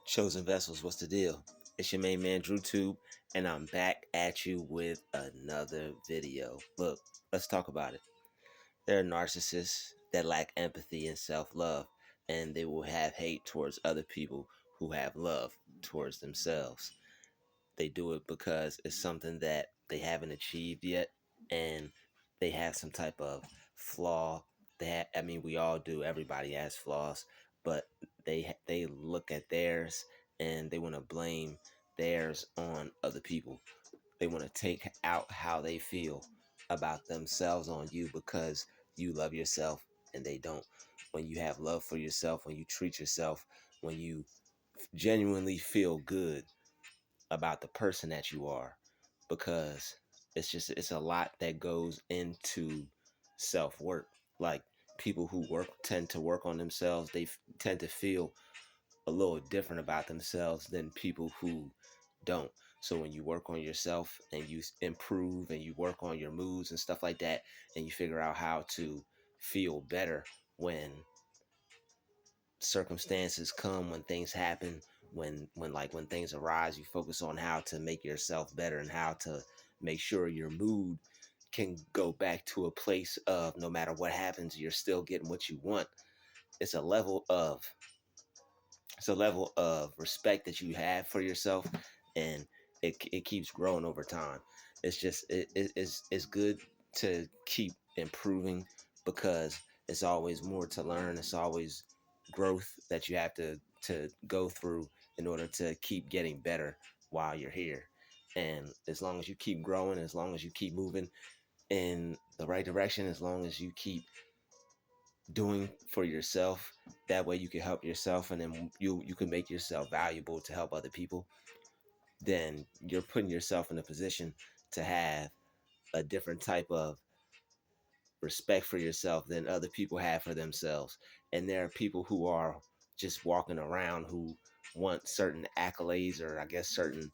Chosen Vessels, what's the deal? It's your main man Druuill, and I'm back at you with another video. Look, let's talk about it. There are narcissists that lack empathy and self-love, and they will have hate towards other people who have love towards themselves. They do it because it's something that they haven't achieved yet, and they have some type of flaw. We all do. Everybody has flaws, but they look at theirs and they want to blame theirs on other people. They want to take out how they feel about themselves on you because you love yourself and they don't. When you have love for yourself, when you treat yourself, when you genuinely feel good about the person that you are, because it's a lot that goes into self-work. Like, people who tend to work on themselves, they tend to feel a little different about themselves than people who don't. So when you work on yourself and you improve and you work on your moods and stuff like that, and you figure out how to feel better when circumstances come, when things happen, when things arise, you focus on how to make yourself better and how to make sure your mood can go back to a place of, no matter what happens, you're still getting what you want. It's a level of respect that you have for yourself, and it keeps growing over time. It's good to keep improving, because it's always more to learn. It's always growth that you have to go through in order to keep getting better while you're here. And as long as you keep growing, as long as you keep moving in the right direction, as long as you keep doing for yourself, that way you can help yourself, and then you can make yourself valuable to help other people, then you're putting yourself in a position to have a different type of respect for yourself than other people have for themselves. And there are people who are just walking around who want certain accolades, or I guess certain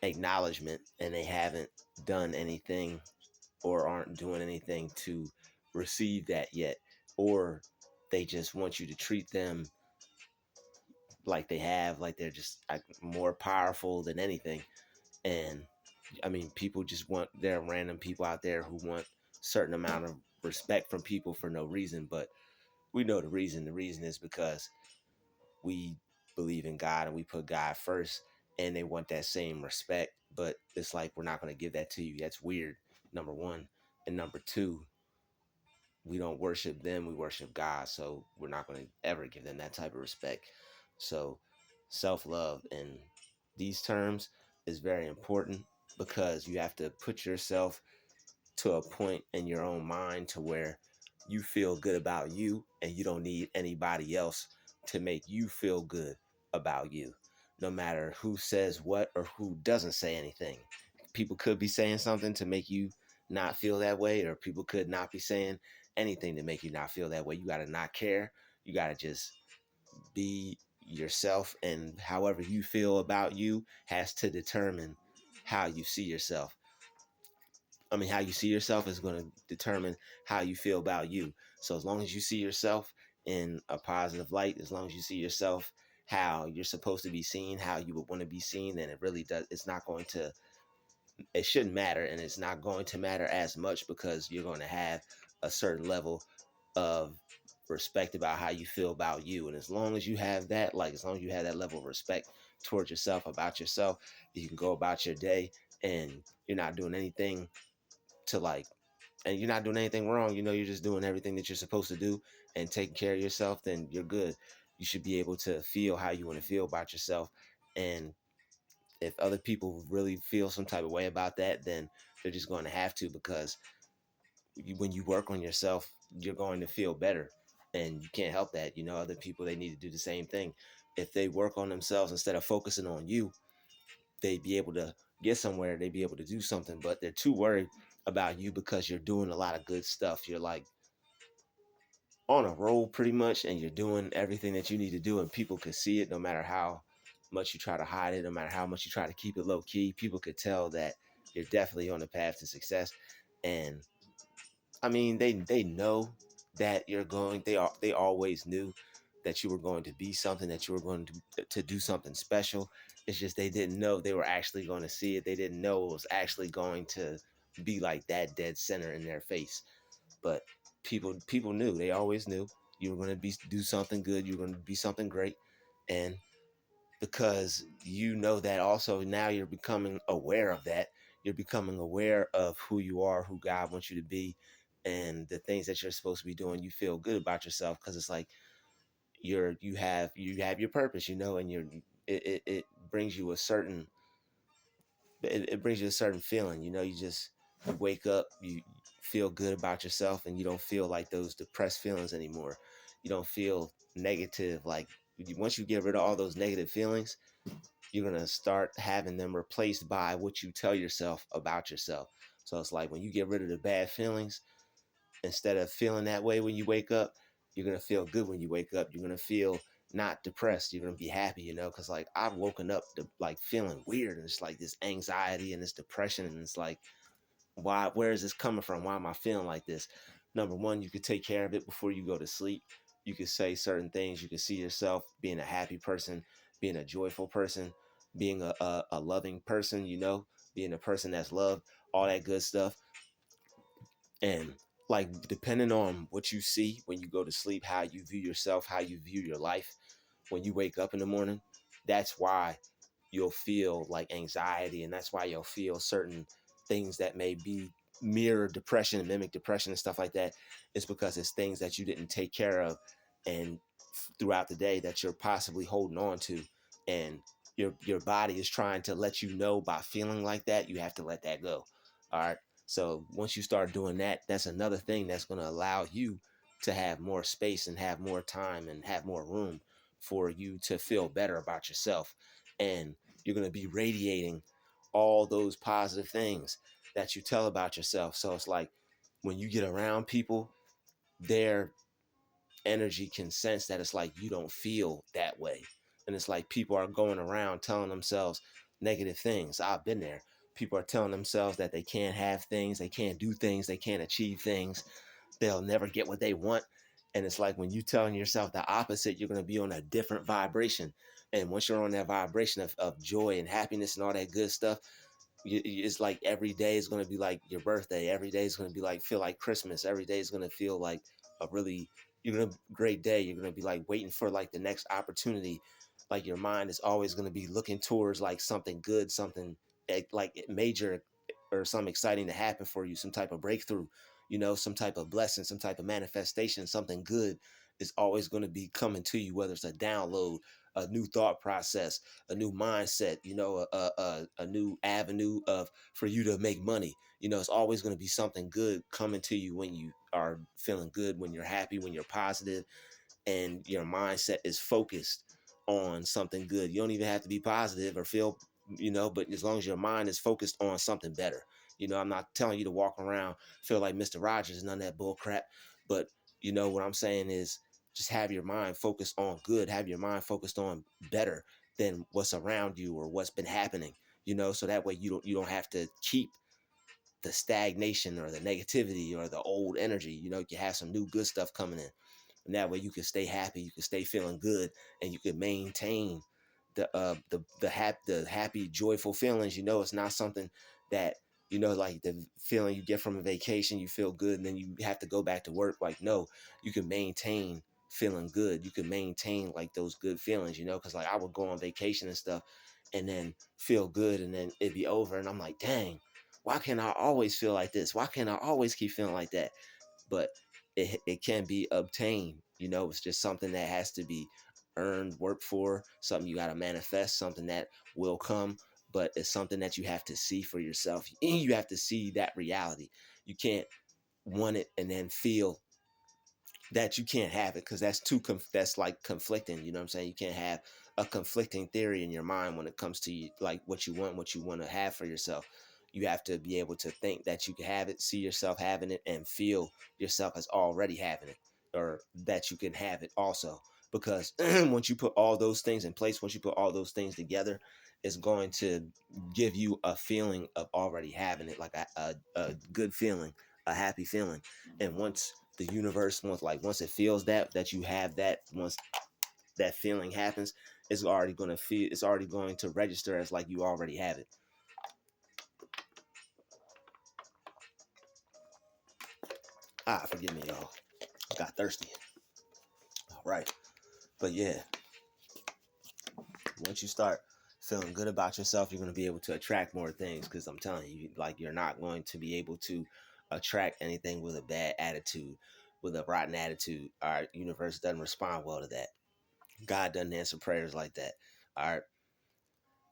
acknowledgement, and they haven't done anything or aren't doing anything to receive that yet. Or they just want you to treat them like they're just like more powerful than anything. And people just want, there are random people out there who want certain amount of respect from people for no reason. But we know the reason. The reason is because we believe in God and we put God first, and they want that same respect. But it's like, we're not going to give that to you. That's weird, number one. And number two, we don't worship them, we worship God. So we're not going to ever give them that type of respect. So self-love in these terms is very important, because you have to put yourself to a point in your own mind to where you feel good about you, and you don't need anybody else to make you feel good about you, no matter who says what or who doesn't say anything. People could be saying something to make you not feel that way, or people could not be saying anything to make you not feel that way. You got to not care. You got to just be yourself, and however you feel about you has to determine how you see yourself. How you see yourself is going to determine how you feel about you. So as long as you see yourself in a positive light, as long as you see yourself how you're supposed to be seen, how you would want to be seen, then it shouldn't matter, and it's not going to matter as much, because you're going to have a certain level of respect about how you feel about you. And as long as you have that, as long as you have that level of respect towards yourself, about yourself, you can go about your day, and you're not doing anything to and you're not doing anything wrong. You're just doing everything that you're supposed to do and taking care of yourself, then you're good. You should be able to feel how you want to feel about yourself. And if other people really feel some type of way about that, then they're just going to have to, because when you work on yourself, you're going to feel better, and you can't help that. Other people, they need to do the same thing. If they work on themselves instead of focusing on you, they'd be able to get somewhere. They'd be able to do something, but they're too worried about you because you're doing a lot of good stuff. You're like on a roll pretty much, and you're doing everything that you need to do, and people could see it. No matter how much you try to hide it, no matter how much you try to keep it low key, people could tell that you're definitely on the path to success. And they know that you're going. They always knew, that you were going to be something, that you were going to do something special. It's just they didn't know they were actually going to see it. They didn't know it was actually going to be like that dead center in their face. But people knew. They always knew you were going to do something good. You were going to be something great. And because you know that also, now you're becoming aware of that. You're becoming aware of who you are, who God wants you to be, and the things that you're supposed to be doing. You feel good about yourself because it's like you have your purpose, and it brings you a certain it brings you a certain feeling. You just wake up, you feel good about yourself, and you don't feel like those depressed feelings anymore. You don't feel negative. Like, once you get rid of all those negative feelings, you're going to start having them replaced by what you tell yourself about yourself. So it's like, when you get rid of the bad feelings, instead of feeling that way when you wake up, you're going to feel good when you wake up. You're going to feel not depressed. You're going to be happy, because like, I've woken up to like feeling weird, and it's like this anxiety and this depression. And it's like, where is this coming from? Why am I feeling like this? Number one, you could take care of it before you go to sleep. You could say certain things. You could see yourself being a happy person, being a joyful person, being a loving person, being a person that's loved, all that good stuff. And like, depending on what you see when you go to sleep, how you view yourself, how you view your life, when you wake up in the morning, that's why you'll feel like anxiety, and that's why you'll feel certain things that may be mirror depression and mimic depression and stuff like that. It's because it's things that you didn't take care of, and throughout the day, that you're possibly holding on to, and your body is trying to let you know, by feeling like that, you have to let that go. All right. So once you start doing that, that's another thing that's going to allow you to have more space and have more time and have more room for you to feel better about yourself. And you're going to be radiating all those positive things that you tell about yourself. So it's like, when you get around people, their energy can sense that it's like you don't feel that way. And it's like, people are going around telling themselves negative things. I've been there. People are telling themselves that they can't have things, they can't do things, they can't achieve things, they'll never get what they want. And it's like, when you telling yourself the opposite, you're going to be on a different vibration. And once you're on that vibration of joy and happiness and all that good stuff, it's like, every day is going to be like your birthday. Every day is going to be like, feel like Christmas. Every day is going to feel like a really, you're going to great day. You're going to be like waiting for like the next opportunity. Like, your mind is always going to be looking towards like something good, something like major, or something exciting to happen for you, some type of breakthrough, some type of blessing, some type of manifestation. Something good is always going to be coming to you, whether it's a download, a new thought process, a new mindset, a new avenue of for you to make money. It's always going to be something good coming to you when you are feeling good, when you're happy, when you're positive, and your mindset is focused on something good. You don't even have to be positive or feel, but as long as your mind is focused on something better. I'm not telling you to walk around feel like Mr. Rogers and none of that bull crap, but what I'm saying is, just have your mind focused on good, have your mind focused on better than what's around you or what's been happening, so that way you don't have to keep the stagnation or the negativity or the old energy. You have some new good stuff coming in, and that way you can stay happy, you can stay feeling good, and you can maintain the happy, joyful feelings. It's not something that, like the feeling you get from a vacation, you feel good and then you have to go back to work. Like, no, you can maintain feeling good. You can maintain like those good feelings, because like, I would go on vacation and stuff and then feel good, and then it'd be over and I'm like, dang, why can't I always feel like this? Why can't I always keep feeling like that? But it can be obtained. It's just something that has to be earned, worked for, something you got to manifest, something that will come. But it's something that you have to see for yourself, and you have to see that reality. You can't want it and then feel that you can't have it, because that's like conflicting. You know what I'm saying? You can't have a conflicting theory in your mind when it comes to like what you want to have for yourself. You have to be able to think that you can have it, see yourself having it, and feel yourself as already having it, or that you can have it also. Because once you put all those things in place, once you put all those things together, it's going to give you a feeling of already having it, like a good feeling, a happy feeling. And once the universe, once it feels that you have that, once that feeling happens, it's already going to feel, it's already going to register as like you already have it. Forgive me, y'all. Got thirsty. All right. But yeah, once you start feeling good about yourself, you're going to be able to attract more things, because I'm telling you, like, you're not going to be able to attract anything with a bad attitude, with a rotten attitude. Our universe doesn't respond well to that. God doesn't answer prayers like that. All right.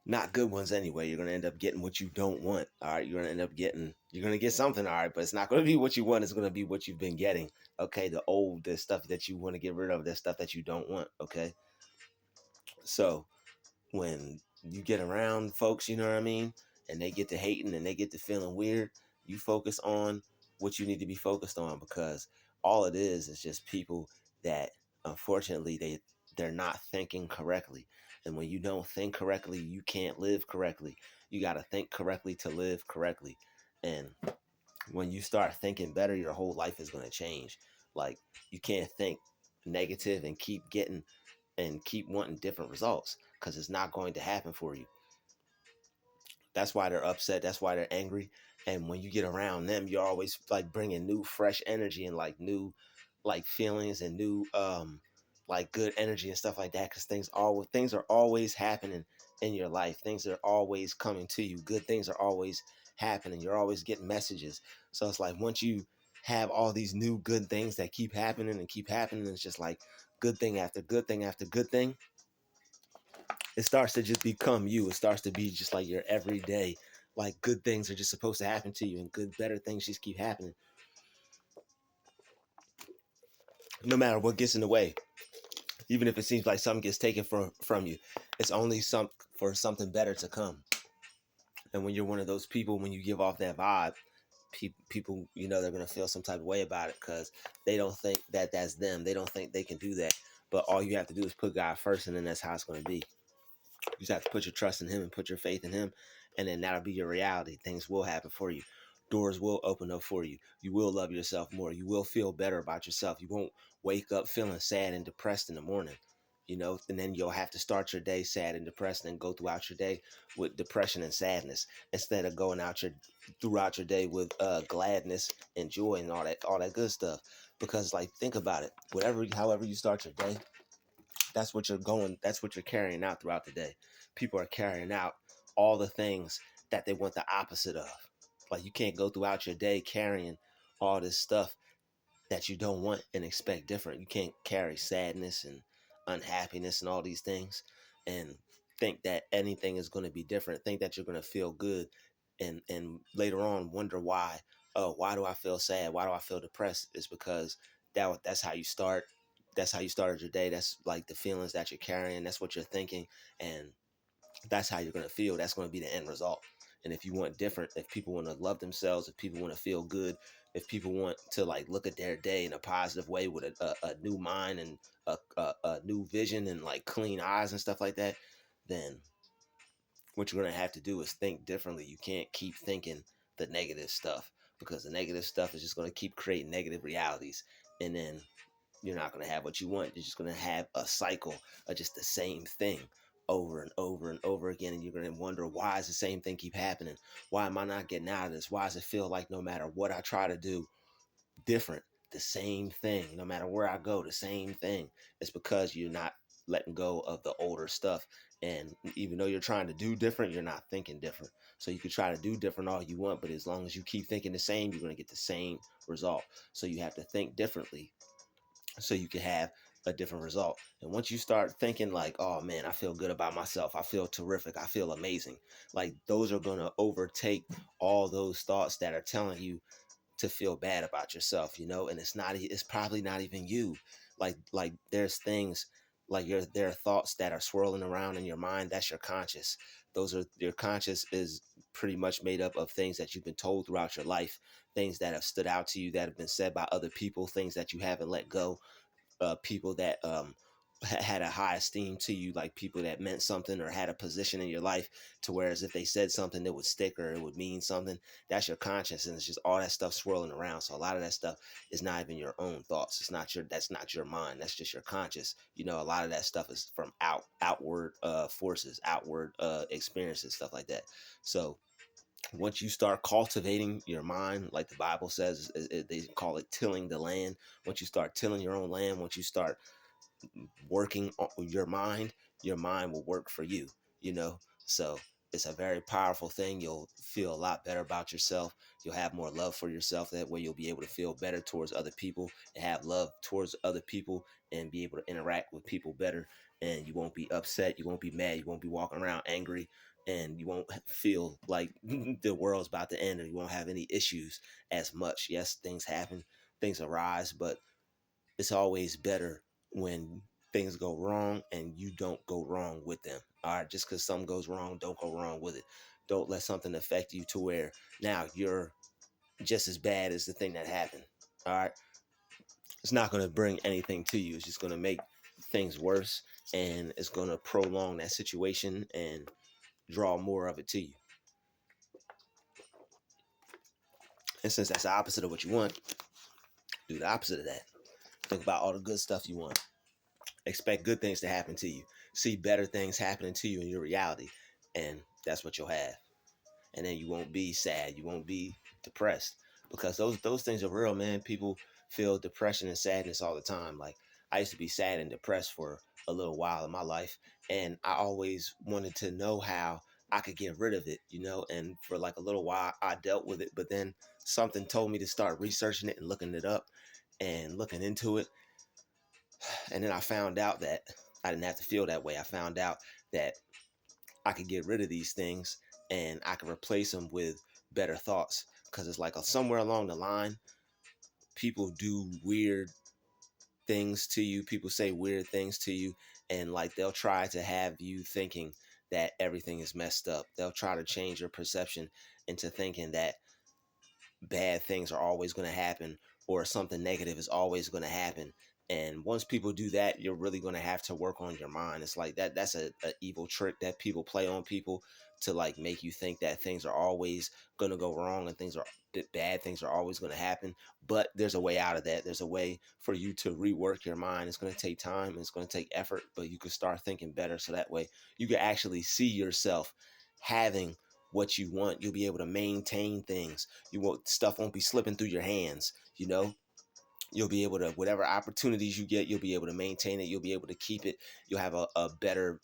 Not good ones anyway. You're gonna end up getting what you don't want. All right, you're gonna end up getting, you're gonna get something. All right, but it's not gonna be what you want. It's gonna be what you've been getting. Okay, the stuff that you want to get rid of, the stuff that you don't want. Okay, so when you get around folks, you know what I mean, and they get to hating and they get to feeling weird, you focus on what you need to be focused on, because all it is just people that, unfortunately, they're not thinking correctly. And when you don't think correctly, you can't live correctly. You got to think correctly to live correctly. And when you start thinking better, your whole life is going to change. Like, you can't think negative and keep wanting different results, because it's not going to happen for you. That's why they're upset. That's why they're angry. And when you get around them, you're always like bringing new, fresh energy and like new, like feelings and new, like good energy and stuff like that. Because things are always happening in your life. Things are always coming to you. Good things are always happening. You're always getting messages. So it's like, once you have all these new good things that keep happening and keep happening, it's just like good thing after good thing after good thing. It starts to just become you. It starts to be just like your everyday, like, good things are just supposed to happen to you, and good, better things just keep happening. No matter what gets in the way, even if it seems like something gets taken from you, it's only for something better to come. And when you're one of those people, when you give off that vibe, people, they're going to feel some type of way about it, because they don't think that that's them. They don't think they can do that. But all you have to do is put God first, and then that's how it's going to be. You just have to put your trust in him and put your faith in him, and then that'll be your reality. Things will happen for you. Doors will open up for you. You will love yourself more. You will feel better about yourself. You won't wake up feeling sad and depressed in the morning, and then you'll have to start your day sad and depressed and go throughout your day with depression and sadness, instead of going out throughout your day with gladness and joy and all that good stuff. Because, like, think about it. However you start your day, that's what you're carrying out throughout the day. People are carrying out all the things that they want the opposite of. Like, you can't go throughout your day carrying all this stuff that you don't want and expect different. You can't carry sadness and unhappiness and all these things and think that anything is going to be different. Think that you're going to feel good, and later on wonder why. Oh, why do I feel sad? Why do I feel depressed? It's because that's how you start. That's how you started your day. That's like the feelings that you're carrying. That's what you're thinking, and that's how you're going to feel. That's going to be the end result. And if you want different, if people want to love themselves, if people want to feel good, if people want to, like, look at their day in a positive way with a new mind and a new vision and, like, clean eyes and stuff like that, then what you're going to have to do is think differently. You can't keep thinking the negative stuff, because the negative stuff is just going to keep creating negative realities. And then you're not going to have what you want. You're just going to have a cycle of just the same thing over and over and over again. And you're going to wonder, why is the same thing keep happening? Why am I not getting out of this? Why does it feel like no matter what I try to do different, the same thing, no matter where I go, the same thing? It's because you're not letting go of the older stuff. And even though you're trying to do different, you're not thinking different. So you can try to do different all you want, but as long as you keep thinking the same, you're going to get the same result. So you have to think differently so you can have a different result. And once you start thinking like, oh man, I feel good about myself, I feel terrific, I feel amazing, like, those are going to overtake all those thoughts that are telling you to feel bad about yourself, and it's probably not even you. Like there's things, like, there are thoughts that are swirling around in your mind. That's your conscious. Your conscious is pretty much made up of things that you've been told throughout your life, things that have stood out to you, that have been said by other people, things that you haven't let go, people that had a high esteem to you, like people that meant something or had a position in your life, to whereas if they said something that would stick or it would mean something, that's your conscience, and it's just all that stuff swirling around. So a lot of that stuff is not even your own thoughts. It's not your That's not your mind. That's just your conscious. A lot of that stuff is from outward forces, outward experiences, stuff like that. So once you start cultivating your mind, like the Bible says, they call it tilling the land. Once you start tilling your own land, once you start working on your mind will work for you. So it's a very powerful thing. You'll feel a lot better about yourself. You'll have more love for yourself. That way you'll be able to feel better towards other people and have love towards other people and be able to interact with people better. And you won't be upset. You won't be mad. You won't be walking around angry. And you won't feel like the world's about to end, and you won't have any issues as much. Yes, things happen, things arise, but it's always better when things go wrong and you don't go wrong with them. All right, just because something goes wrong, don't go wrong with it. Don't let something affect you to where now you're just as bad as the thing that happened. All right, it's not going to bring anything to you. It's just going to make things worse, and it's going to prolong that situation and draw more of it to you. And since that's the opposite of what you want, do the opposite of that. Think about all the good stuff you want. Expect good things to happen to you. See better things happening to you in your reality. And that's what you'll have. And then you won't be sad. You won't be depressed. Because those things are real, man. People feel depression and sadness all the time. Like, I used to be sad and depressed for a little while in my life. And I always wanted to know how I could get rid of it. And for like a little while I dealt with it. But then something told me to start researching it and looking it up and looking into it. And then I found out that I didn't have to feel that way. I found out that I could get rid of these things and I could replace them with better thoughts. Because it's like somewhere along the line, people do weird things to you. People say weird things to you. And like they'll try to have you thinking that everything is messed up. They'll try to change your perception into thinking that bad things are always going to happen or something negative is always going to happen. And once people do that, you're really going to have to work on your mind. It's like that's a evil trick that people play on people to like make you think that things are always going to go wrong and bad things are always going to happen. But there's a way out of that. There's a way for you to rework your mind. It's going to take time, it's going to take effort, but you can start thinking better, so that way you can actually see yourself having what you want. You'll be able to maintain things. Stuff won't be slipping through your hands. You'll be able to, whatever opportunities you get, you'll be able to maintain it. You'll be able to keep it. You'll have a better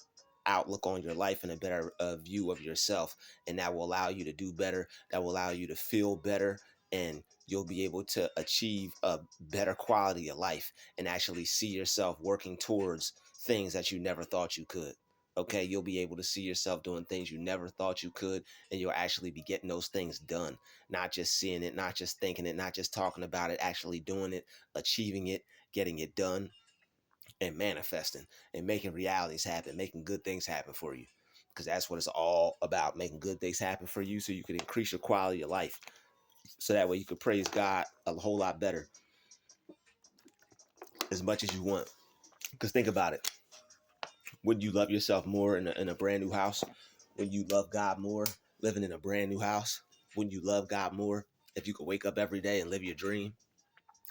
outlook on your life and a better view of yourself. And that will allow you to do better. That will allow you to feel better. And you'll be able to achieve a better quality of life and actually see yourself working towards things that you never thought you could. Okay, you'll be able to see yourself doing things you never thought you could, and you'll actually be getting those things done. Not just seeing it, not just thinking it, not just talking about it, actually doing it, achieving it, getting it done, and manifesting and making realities happen, making good things happen for you. Because that's what it's all about, making good things happen for you so you can increase your quality of life. So that way you can praise God a whole lot better as much as you want. Because think about it. Wouldn't you love yourself more in a brand new house? Wouldn't you love God more living in a brand new house? Wouldn't you love God more if you could wake up every day and live your dream?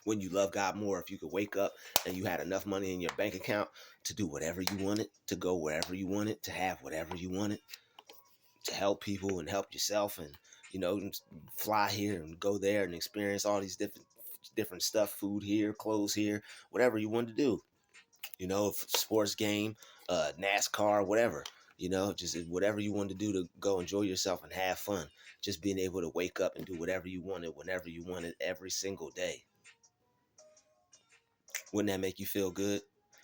Wouldn't you love God more if you could wake up and you had enough money in your bank account to do whatever you wanted, to go wherever you wanted, to have whatever you wanted, to help people and help yourself, and fly here and go there and experience all these different stuff, food here, clothes here, whatever you wanted to do. Sports game, NASCAR, whatever. Just whatever you want to do to go enjoy yourself and have fun. Just being able to wake up and do whatever you wanted, whenever you wanted, every single day. Wouldn't that make you feel good?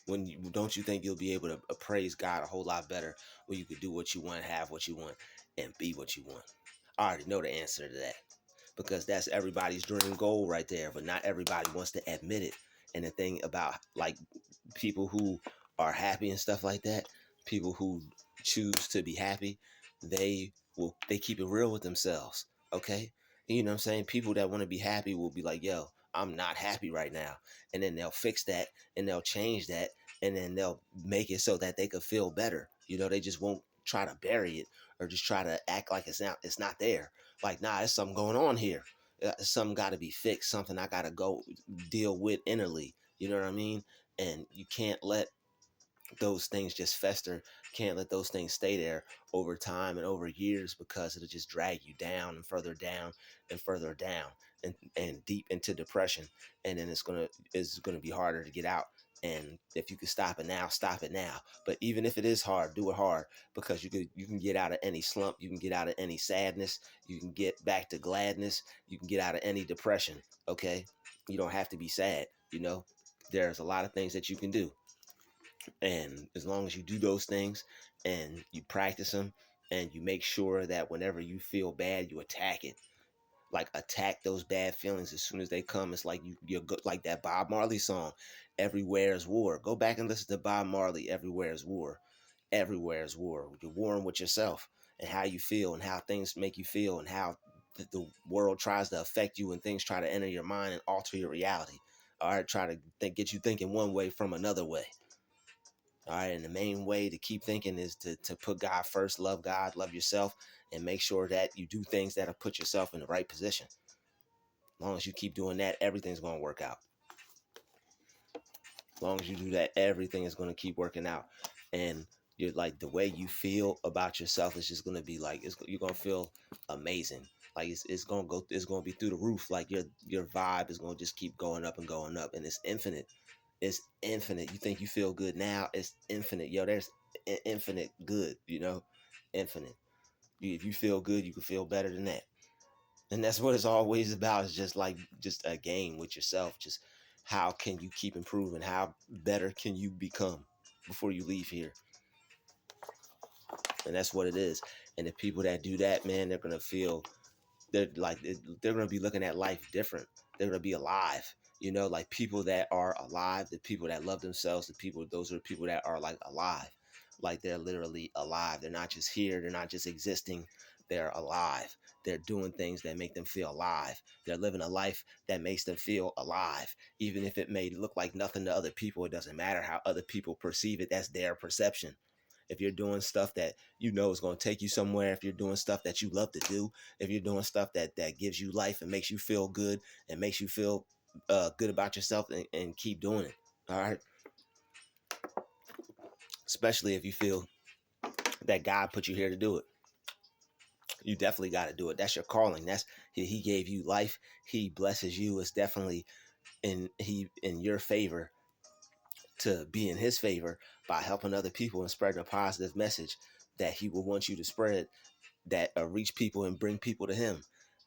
Don't you think you'll be able to praise God a whole lot better when you could do what you want, have what you want, and be what you want? I already know the answer to that, because that's everybody's dream goal right there, but not everybody wants to admit it. And the thing about like people who are happy and stuff like that, people who choose to be happy, they keep it real with themselves. Okay. And you know what I'm saying? People that want to be happy will be like, yo, I'm not happy right now. And then they'll fix that and they'll change that and then they'll make it so that they could feel better. They just won't try to bury it or just try to act like it's not there. Like, nah, there's something going on here. Something got to be fixed. Something I got to go deal with innerly. You know what I mean? And you can't let those things just fester. Can't let those things stay there over time and over years, because it'll just drag you down and further down and further down, and deep into depression. And then it's gonna be harder to get out. And if you can stop it now, stop it now. But even if it is hard, do it hard, because you can get out of any slump, you can get out of any sadness, you can get back to gladness, you can get out of any depression. Okay, you don't have to be sad. There's a lot of things that you can do, and as long as you do those things and you practice them, and you make sure that whenever you feel bad, you attack it. Like, attack those bad feelings as soon as they come. It's like you're good, like that Bob Marley song, "Everywhere is War." Go back and listen to Bob Marley, "Everywhere is War." Everywhere is war. You're warring with yourself and how you feel and how things make you feel, and how the world tries to affect you, and things try to enter your mind and alter your reality. All right, try to get you thinking one way from another way. All right. And the main way to keep thinking is to put God first, love God, love yourself, and make sure that you do things that'll put yourself in the right position. As long as you keep doing that, everything's going to work out. As long as you do that, everything is going to keep working out. And you're like, the way you feel about yourself is just going to be like, you're going to feel amazing. Like, it's going to be through the roof. Like, your vibe is going to just keep going up and going up, and it's infinite. It's infinite. You think you feel good now, it's infinite. Yo, there's infinite good, infinite. If you feel good, you can feel better than that. And that's what it's always about. It's just a game with yourself. Just how can you keep improving? How better can you become before you leave here? And that's what it is. And the people that do that, man, they're going to feel, they're going to be looking at life different. They're going to be alive. Like, people that are alive, the people that love themselves, those are the people that are like alive. Like, they're literally alive. They're not just here. They're not just existing. They're alive. They're doing things that make them feel alive. They're living a life that makes them feel alive. Even if it may look like nothing to other people, it doesn't matter how other people perceive it. That's their perception. If you're doing stuff that is going to take you somewhere, if you're doing stuff that you love to do, if you're doing stuff that gives you life and makes you feel good and makes you feel good about yourself, and keep doing it. All right. Especially if you feel that God put you here to do it. You definitely got to do it. That's your calling. He gave you life. He blesses you. It's definitely in your favor to be in his favor by helping other people and spreading a positive message that he will want you to spread, that reach people and bring people to him.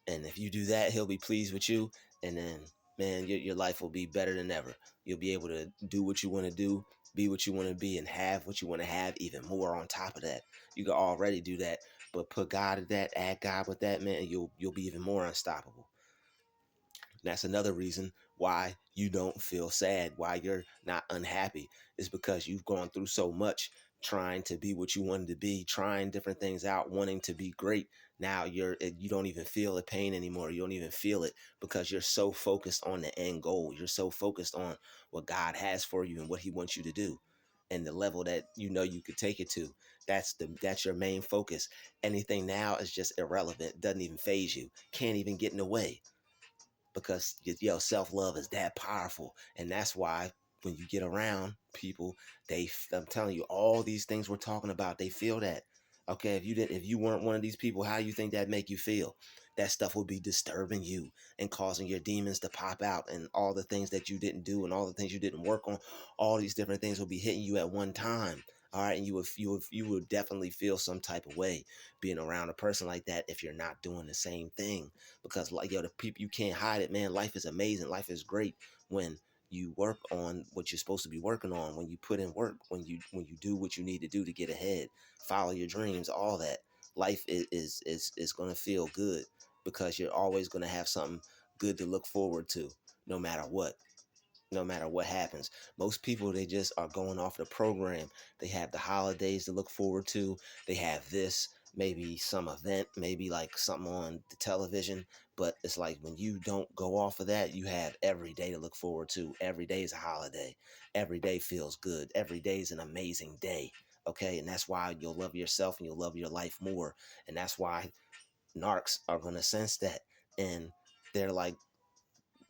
And if you do that, he'll be pleased with you. And then, man, your life will be better than ever. You'll be able to do what you want to do, be what you want to be, and have what you want to have, even more on top of that. You can already do that, but put God at that, add God with that, man, and you'll be even more unstoppable. That's another reason why you don't feel sad, why you're not unhappy, is because you've gone through so much trying to be what you wanted to be, trying different things out, wanting to be great. Now you don't even feel the pain anymore. You don't even feel it, because you're so focused on the end goal. You're so focused on what God has for you and what he wants you to do, and the level that you could take it to. That's your main focus. Anything now is just irrelevant. Doesn't even phase you. Can't even get in the way, because self-love is that powerful. And that's why when you get around people, I'm telling you, all these things we're talking about, they feel that. Okay, if you weren't one of these people, how you think that make you feel? That stuff will be disturbing you and causing your demons to pop out, and all the things that you didn't do and all the things you didn't work on, all these different things will be hitting you at one time. All right, and you would definitely feel some type of way being around a person like that if you're not doing the same thing. Because, like, the people, you can't hide it, man. Life is amazing. Life is great when you work on what you're supposed to be working on, when you put in work, when you do what you need to do to get ahead, follow your dreams, all that. Life is going to feel good, because you're always going to have something good to look forward to, no matter what. No matter what happens. Most people, they just are going off the program. They have the holidays to look forward to. They have this, maybe some event, maybe like something on the television, But it's like when you don't go off of that, you have every day to look forward to. Every day is a holiday. Every day feels good. Every day is an amazing day. Okay. And that's why you'll love yourself and you'll love your life more. And that's why narcs are going to sense that. And they're like,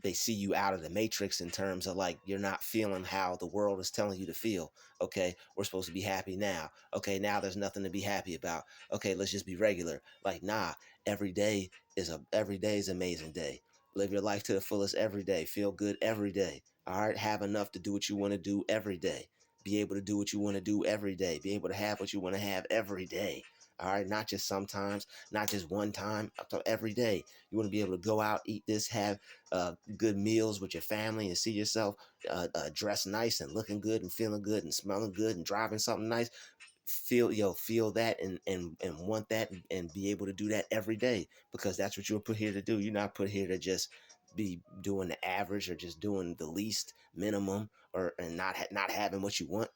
they see you out of the matrix in terms of like you're not feeling how the world is telling you to feel. Okay, we're supposed to be happy now. Okay, now there's nothing to be happy about. Okay, let's just be regular. Like, nah, every day is an amazing day. Live your life to the fullest every day. Feel good every day. All right, have enough to do what you want to do every day. Be able to do what you want to do every day. Be able to have what you want to have every day. All right, not just sometimes, not just one time, every day. You want to be able to go out, eat this, have good meals with your family, and see yourself dressed nice and looking good and feeling good and smelling good and driving something nice. Feel that and want that, and be able to do that every day, because that's what you're put here to do. You're not put here to just be doing the average or just doing the least minimum, or and not having what you want,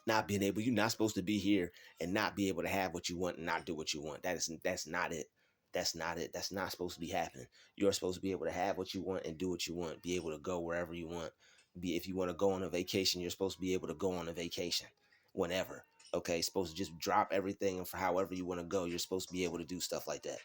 not being able. You're not supposed to be here and not be able to have what you want and not do what you want. That's not it. That's not it. That's not supposed to be happening. You're supposed to be able to have what you want and do what you want. Be able to go wherever you want. Be If you want to go on a vacation, you're supposed to be able to go on a vacation whenever. Okay, supposed to just drop everything, and for however you want to go, you're supposed to be able to do stuff like that.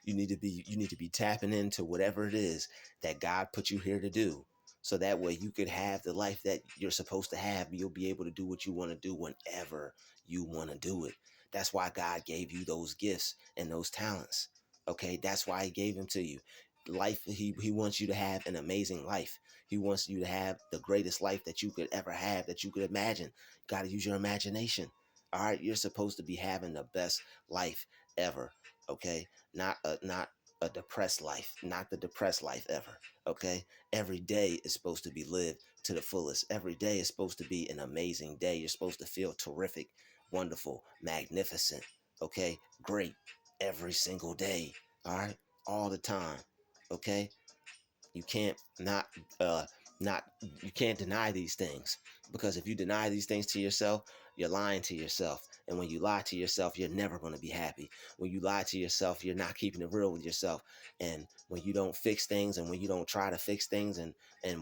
You need to be tapping into whatever it is that God put you here to do, so that way you could have the life that you're supposed to have. You'll be able to do what you want to do whenever you want to do it. That's why God gave you those gifts and those talents. Okay, that's why he gave them to you. Life, he wants you to have an amazing life. He wants you to have the greatest life that you could ever have, that you could imagine. Got to use your imagination. All right, you're supposed to be having the best life ever. Okay, not a depressed life, not the depressed life ever. Okay, every day is supposed to be lived to the fullest. Every day is supposed to be an amazing day. You're supposed to feel terrific, wonderful, magnificent. Okay, great every single day. All right, all the time. Okay, you can't uh not you can't deny these things, because if you deny these things to yourself, you're lying to yourself. And when you lie to yourself, you're never going to be happy. When you lie to yourself, you're not keeping it real with yourself. And when you don't fix things, and when you don't try to fix things, and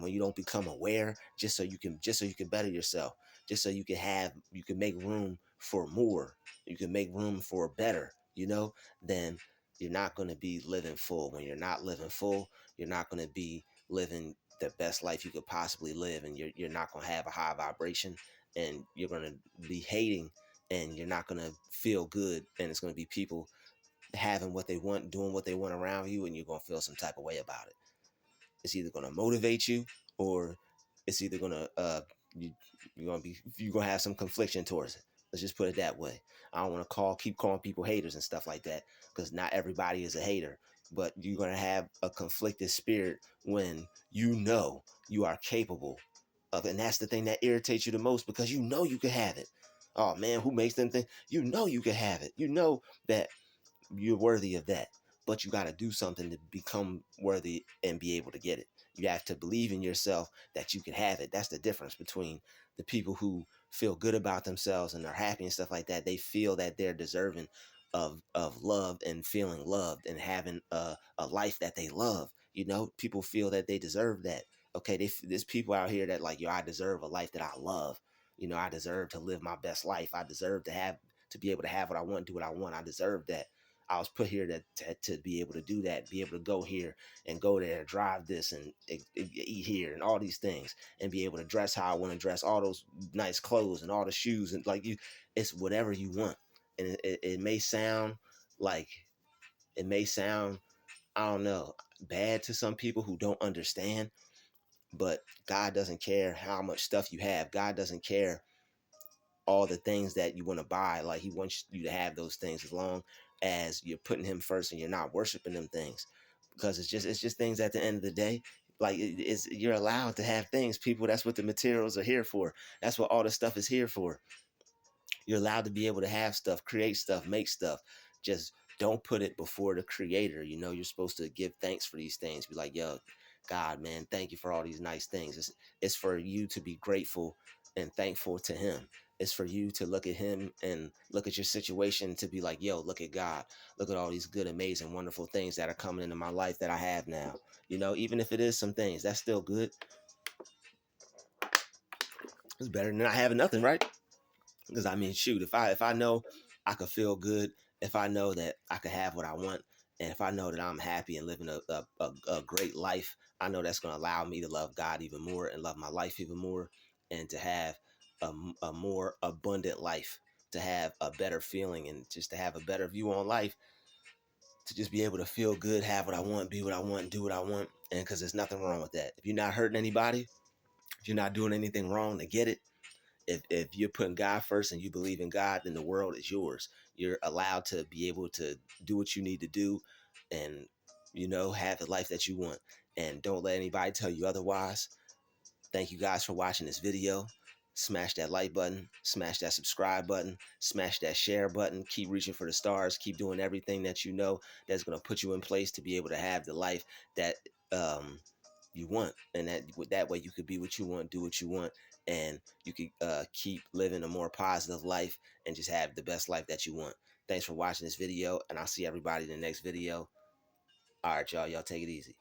when you don't become aware, just so you can better yourself, just so you can make room for more, you can make room for better, then you're not going to be living full. When you're not living full, you're not going to be living the best life you could possibly live, and you're not going to have a high vibration, and you're going to be hating, and you're not going to feel good, and it's going to be people having what they want, doing what they want around you, and you're going to feel some type of way about it. It's either going to motivate you, or it's either going to you, you're going to have some confliction towards it. Let's just put it that way. I don't want to keep calling people haters and stuff like that, because not everybody is a hater, but you're going to have a conflicted spirit when you are capable of it. And that's the thing that irritates you the most, because you can have it. Oh man, who makes them think you can have it? That you're worthy of that, but you got to do something to become worthy and be able to get it. You have to believe in yourself that you can have it. That's the difference between the people who feel good about themselves and are happy and stuff like that. They feel that they're deserving of love and feeling loved and having a life that they love. People feel that they deserve that. Okay, there's people out here that like, yo, I deserve a life that I love. I deserve to live my best life. I deserve to be able to have what I want, do what I want. I deserve that. I was put here to be able to do that, be able to go here and go there, drive this and eat here and all these things, and be able to dress how I want to dress, all those nice clothes and all the shoes, and like it's whatever you want. And it may sound like, it may sound, I don't know, bad to some people who don't understand, but God doesn't care how much stuff you have. God doesn't care all the things that you want to buy. Like, he wants you to have those things, as long as you're putting him first and you're not worshiping them things, because it's just things at the end of the day. Like, you're allowed to have things, people. That's what the materials are here for. That's what all the stuff is here for. You're allowed to be able to have stuff, create stuff, make stuff. Just don't put it before the creator. You're supposed to give thanks for these things. Be like, yo, God, man, thank you for all these nice things. It's for you to be grateful and thankful to him. It's for you to look at him and look at your situation to be like, yo, look at God. Look at all these good, amazing, wonderful things that are coming into my life that I have now. You know, even if it is some things, that's still good. It's better than not having nothing, right? Because I mean, shoot, if I know I could feel good, if I know that I could have what I want, and if I know that I'm happy and living a great life, I know that's going to allow me to love God even more and love my life even more, and to have a more abundant life, to have a better feeling, and just to have a better view on life, to just be able to feel good, have what I want, be what I want, do what I want. And because there's nothing wrong with that. If you're not hurting anybody, if you're not doing anything wrong to get it, if you're putting God first and you believe in God, then the world is yours. You're allowed to be able to do what you need to do and, you know, have the life that you want. And don't let anybody tell you otherwise. Thank you guys for watching this video. Smash that like button, smash that subscribe button, smash that share button. Keep reaching for the stars. Keep doing everything that you know that's going to put you in place to be able to have the life that you want, and that way you could be what you want, do what you want, and you could keep living a more positive life and just have the best life that you want. Thanks for watching this video, and I'll see everybody in the next video. All right, y'all take it easy.